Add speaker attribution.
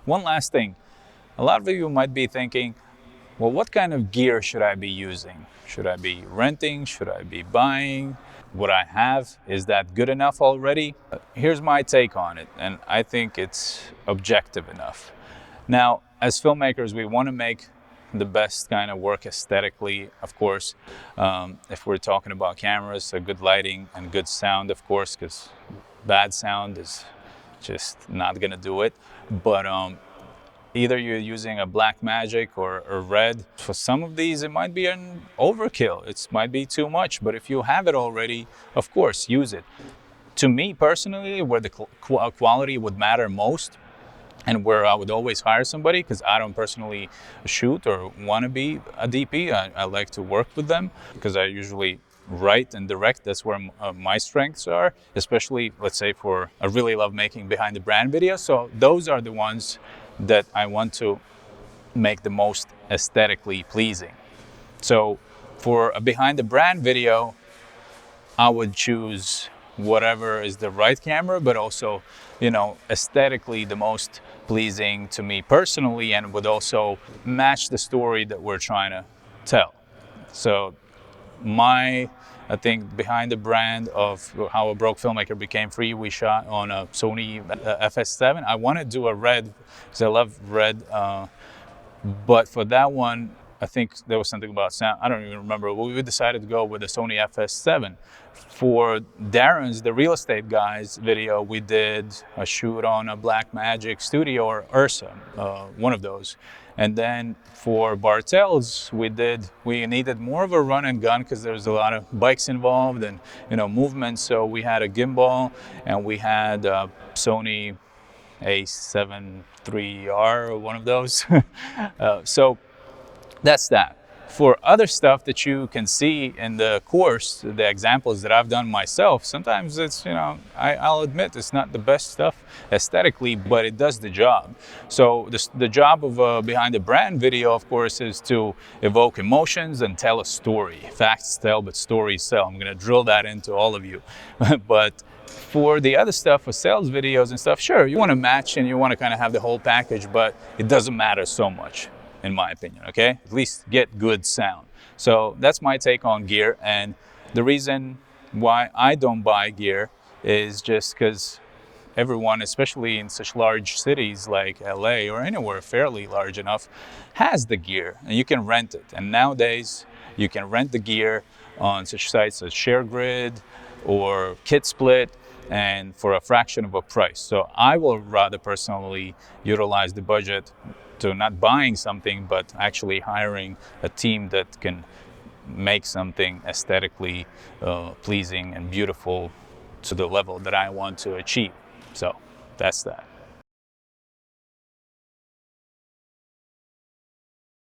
Speaker 1: One last thing. A lot of you might be thinking, well, what kind of gear should I be using? Should I be renting? Should I be buying? What I have, is that good enough already? Here's my take on it, and I think it's objective enough. Now, as filmmakers, we want to make the best kind of work aesthetically, of course. If we're talking about cameras, a good lighting and good sound, of course, because bad sound is just not gonna do it. But either you're using a black magic or a red. For some of these, it might be an overkill. It might be too much, but if you have it already, of course, use it. To me personally, where the quality would matter most, and where I would always hire somebody, because I don't personally shoot or want to be a DP. I like to work with them because I usually write and direct. That's where my strengths are, especially, let's say, I really love making behind the brand videos. So those are the ones that I want to make the most aesthetically pleasing. So for a behind the brand video, I would choose whatever is the right camera, but also, aesthetically the most pleasing to me personally, and would also match the story that we're trying to tell. So I think behind the brand of How a Broke Filmmaker Became Free, we shot on a Sony FS7. I want to do a red because I love red, but for that one, I think there was something about sound. I don't even remember. We decided to go with the Sony FS7. For Darren's, the real estate guy's video, we did a shoot on a Blackmagic Studio or Ursa, one of those. And then for Bartels, we needed more of a run and gun because there's a lot of bikes involved and movement. So we had a gimbal and we had a Sony A7 III or one of those. So that's that. For other stuff that you can see in the course, the examples that I've done myself, sometimes it's, I'll admit it's not the best stuff aesthetically, but it does the job. So the job of a behind the brand video, of course, is to evoke emotions and tell a story. Facts tell, but stories sell. I'm gonna drill that into all of you. But for the other stuff, for sales videos and stuff, sure, you wanna match and you wanna kind of have the whole package, but it doesn't matter so much, in my opinion, okay? At least get good sound. So that's my take on gear, and the reason why I don't buy gear is just because everyone, especially in such large cities like LA or anywhere fairly large enough, has the gear, and you can rent it. And nowadays, you can rent the gear on such sites as ShareGrid or KitSplit, and for a fraction of a price. So I will rather personally utilize the budget to not buying something, but actually hiring a team that can make something aesthetically pleasing and beautiful to the level that I want to achieve. So that's that.